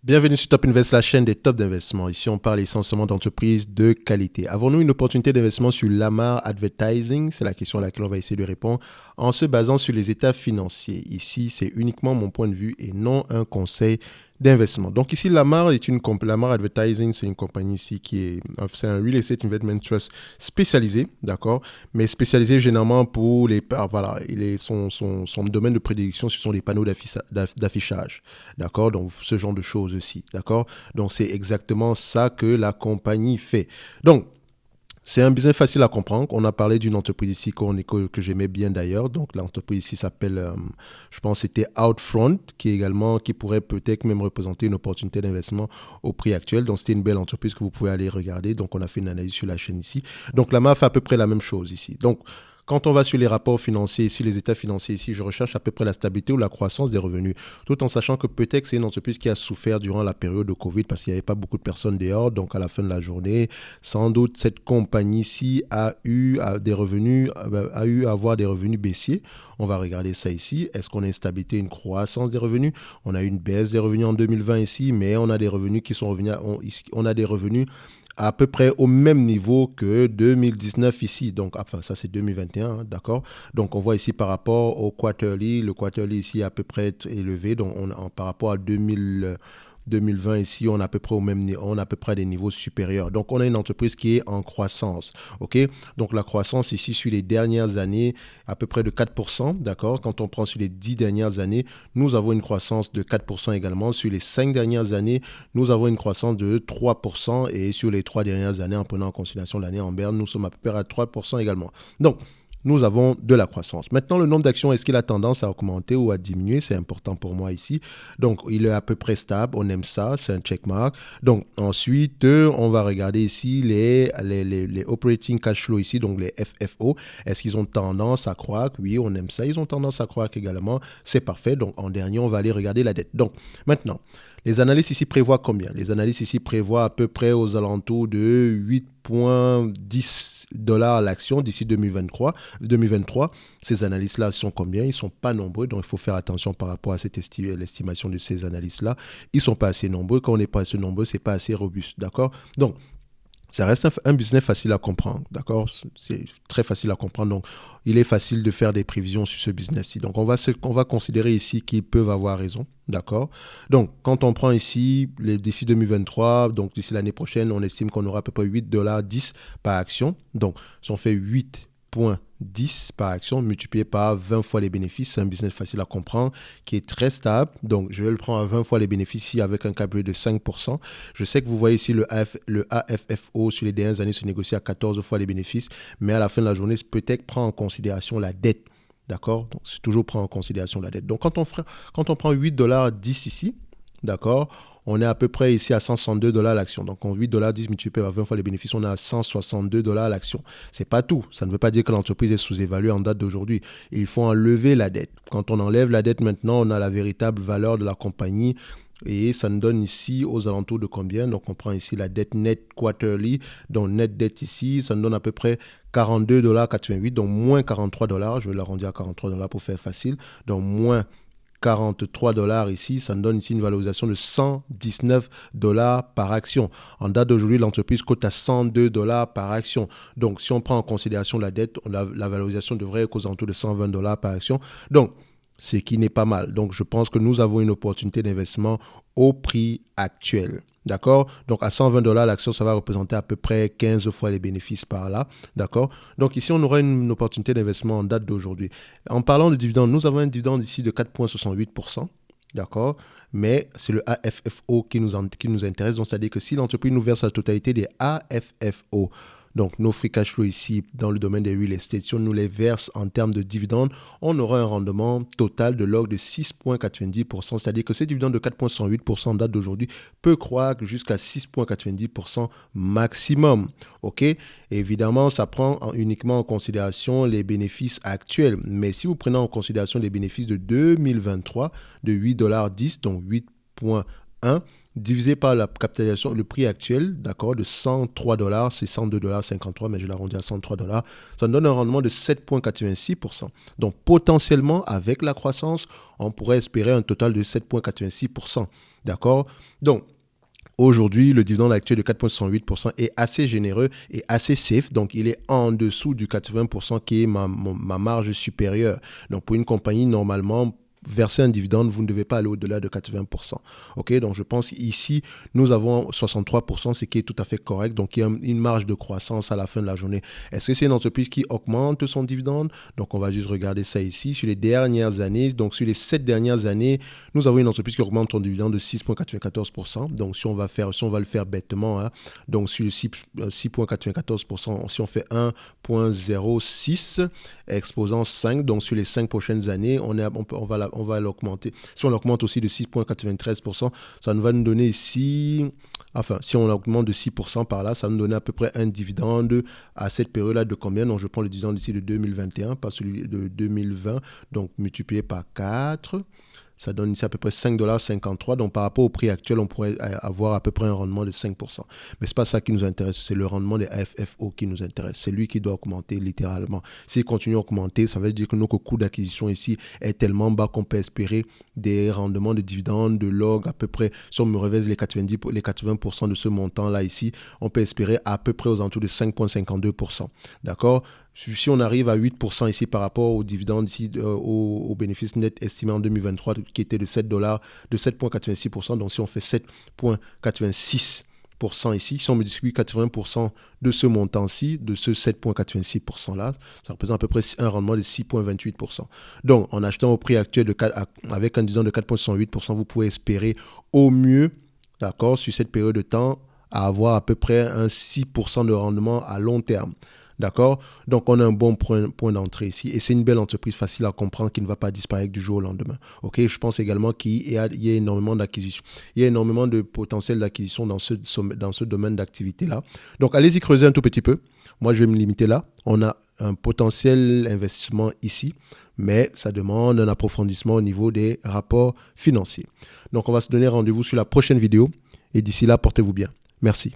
Bienvenue sur Top Invest, la chaîne des tops d'investissement. Ici, on parle essentiellement d'entreprises de qualité. Avons-nous une opportunité d'investissement sur Lamar Advertising? C'est la question à laquelle on va essayer de répondre en se basant sur les états financiers. Ici, c'est uniquement mon point de vue et non un conseil d'investissement. Donc ici, Lamar Advertising, c'est une compagnie ici c'est un Real Estate Investment Trust spécialisé, d'accord, mais spécialisé généralement pour son domaine de prédilection, ce sont les panneaux d'affichage, d'accord, donc ce genre de choses aussi, d'accord, donc c'est exactement ça que la compagnie fait. Donc, c'est un business facile à comprendre. On a parlé d'une entreprise ici que j'aimais bien d'ailleurs. Donc l'entreprise ici s'appelle, je pense, c'était Outfront, qui pourrait peut-être même représenter une opportunité d'investissement au prix actuel. Donc c'était une belle entreprise que vous pouvez aller regarder. Donc on a fait une analyse sur la chaîne ici. Donc la MA fait à peu près la même chose ici. Donc quand on va sur les rapports financiers, sur les états financiers ici, je recherche à peu près la stabilité ou la croissance des revenus, tout en sachant que peut-être c'est une entreprise qui a souffert durant la période de Covid parce qu'il n'y avait pas beaucoup de personnes dehors. Donc à la fin de la journée, sans doute cette compagnie-ci a eu à avoir des revenus baissiers. On va regarder ça ici. Est-ce qu'on a une stabilité, une croissance des revenus? On a une baisse des revenus en 2020 ici, mais on a des revenus qui sont revenus, on a des revenus à peu près au même niveau que 2019 ici. Donc, enfin, ça c'est 2021, hein, d'accord. Donc, on voit ici par rapport au quarterly, le quarterly ici est à peu près élevé. Donc, par rapport à 2020 ici, on a à peu près on a à peu près des niveaux supérieurs. Donc, on a une entreprise qui est en croissance, ok. Donc, la croissance ici sur les dernières années, à peu près de 4%, d'accord. Quand on prend sur les 10 dernières années, nous avons une croissance de 4% également. Sur les 5 dernières années, nous avons une croissance de 3% et sur les 3 dernières années, en prenant en considération l'année en berne, nous sommes à peu près à 3% également. Donc, nous avons de la croissance. Maintenant, le nombre d'actions, est-ce qu'il a tendance à augmenter ou à diminuer? C'est important pour moi ici. Donc, il est à peu près stable. On aime ça. C'est un checkmark. Donc, ensuite, on va regarder ici les operating cash flow ici, donc les FFO. Est-ce qu'ils ont tendance à croître? Oui, on aime ça. Ils ont tendance à croître également. C'est parfait. Donc, en dernier, on va aller regarder la dette. Donc, maintenant, les analystes ici prévoient combien? Les analystes ici prévoient à peu près aux alentours de 8,10 $ à l'action d'ici 2023. Ces analystes-là sont combien? Ils ne sont pas nombreux, donc il faut faire attention par rapport à l'estimation de ces analystes-là. Ils ne sont pas assez nombreux. Quand on n'est pas assez nombreux, ce n'est pas assez robuste, d'accord? Donc, ça reste un business facile à comprendre, d'accord? C'est très facile à comprendre. Donc, il est facile de faire des prévisions sur ce business-ci. Donc, on va considérer ici qu'ils peuvent avoir raison, d'accord? Donc, quand on prend ici, d'ici 2023, donc d'ici l'année prochaine, on estime qu'on aura à peu près 8,10 $ par action. Donc, si on fait 8,10 par action multiplié par 20 fois les bénéfices, c'est un business facile à comprendre qui est très stable. Donc, je vais le prendre à 20 fois les bénéfices ici avec un KPE de 5%. Je sais que vous voyez ici le AFFO sur les dernières années se négocie à 14 fois les bénéfices, mais à la fin de la journée, peut-être prend en considération la dette. D'accord? Donc, c'est toujours prendre en considération la dette. Donc, quand on prend 8,10 $ ici, d'accord, on est à peu près ici à 162 $ l'action. Donc, en 8,10 $ multiplié par 20 fois les bénéfices, on est à 162 $ l'action. C'est pas tout. Ça ne veut pas dire que l'entreprise est sous-évaluée en date d'aujourd'hui. Il faut enlever la dette. Quand on enlève la dette maintenant, on a la véritable valeur de la compagnie. Et ça nous donne ici aux alentours de combien? Donc, on prend ici la dette net quarterly. Donc, net dette ici, ça nous donne à peu près 42,88 $, donc moins 43 $. Je vais l'arrondir à 43 $ pour faire facile. Donc, moins 43 $ ici, ça nous donne ici une valorisation de 119 $ par action. En date d'aujourd'hui, l'entreprise cote à 102 $ par action. Donc, si on prend en considération la dette, la valorisation devrait être aux alentours de 120 $ par action. Donc, ce qui n'est pas mal. Donc, je pense que nous avons une opportunité d'investissement au prix actuel. D'accord? Donc, à 120 $ l'action, ça va représenter à peu près 15 fois les bénéfices par là. D'accord? Donc, ici, on aura une opportunité d'investissement en date d'aujourd'hui. En parlant de dividendes, nous avons un dividende ici de 4,68%. D'accord? Mais c'est le AFFO qui nous intéresse. Donc, c'est-à-dire que si l'entreprise nous verse la totalité des AFFO, donc nos free cash flow ici dans le domaine des real estate, si on nous les verse en termes de dividendes, on aura un rendement total de l'ordre de 6,90%. C'est-à-dire que ces dividendes de 4,68% en date d'aujourd'hui peut croître jusqu'à 6,90% maximum. OK? Évidemment, ça prend uniquement en considération les bénéfices actuels. Mais si vous prenez en considération les bénéfices de 2023 de 8,10 $, donc 8,1, divisé par la capitalisation, le prix actuel, d'accord, de 103 $, c'est 102,53 $, mais je l'arrondis à 103 $, ça nous donne un rendement de 7,86%. Donc, potentiellement, avec la croissance, on pourrait espérer un total de 7,86%, d'accord? Donc, aujourd'hui, le dividende actuel de 4,68% est assez généreux et assez safe. Donc, il est en dessous du 80% qui est ma marge supérieure. Donc, pour une compagnie, normalement, verser un dividende, vous ne devez pas aller au-delà de 80%. OK, donc je pense ici, nous avons 63%, ce qui est tout à fait correct. Donc, il y a une marge de croissance à la fin de la journée. Est-ce que c'est une entreprise qui augmente son dividende? Donc, on va juste regarder ça ici. Sur les dernières années, donc sur les 7 dernières années, nous avons une entreprise qui augmente son dividende de 6,94%. Donc, si on va le faire bêtement, hein, donc sur le 6,94%, si on fait 1,06 exposant 5, donc sur les 5 prochaines années, on va l'augmenter. Si on l'augmente aussi de 6,93%, ça nous va nous donner ici, enfin, si on augmente de 6% par là, ça va nous donner à peu près un dividende à cette période-là de combien? Donc, je prends le dividende ici de 2021, pas celui de 2020, donc multiplié par 4. Ça donne ici à peu près 5,53 $. Donc, par rapport au prix actuel, on pourrait avoir à peu près un rendement de 5%. Mais ce n'est pas ça qui nous intéresse, c'est le rendement des AFFO qui nous intéresse. C'est lui qui doit augmenter littéralement. S'il continue à augmenter, ça veut dire que notre coût d'acquisition ici est tellement bas qu'on peut espérer des rendements de dividendes, de log, à peu près, si on me révèle les 80% de ce montant-là ici, on peut espérer à peu près aux alentours de 5,52%. D'accord? Si on arrive à 8% ici par rapport aux dividendes ici, au bénéfice net estimé en 2023 qui était de 7 $, de 7,86%. Donc si on fait 7,86% ici, si on multiplie 80% de ce montant-ci, de ce 7,86% là, ça représente à peu près un rendement de 6,28%. Donc en achetant au prix actuel avec un dividende de 4,68%, vous pouvez espérer au mieux, d'accord, sur cette période de temps, à avoir à peu près un 6% de rendement à long terme. D'accord? Donc, on a un bon point d'entrée ici. Et c'est une belle entreprise facile à comprendre qui ne va pas disparaître du jour au lendemain. OK? Je pense également qu'il y a énormément d'acquisitions. Il y a énormément de potentiel d'acquisition dans ce domaine d'activité-là. Donc, allez-y creuser un tout petit peu. Moi, je vais me limiter là. On a un potentiel investissement ici, mais ça demande un approfondissement au niveau des rapports financiers. Donc, on va se donner rendez-vous sur la prochaine vidéo. Et d'ici là, portez-vous bien. Merci.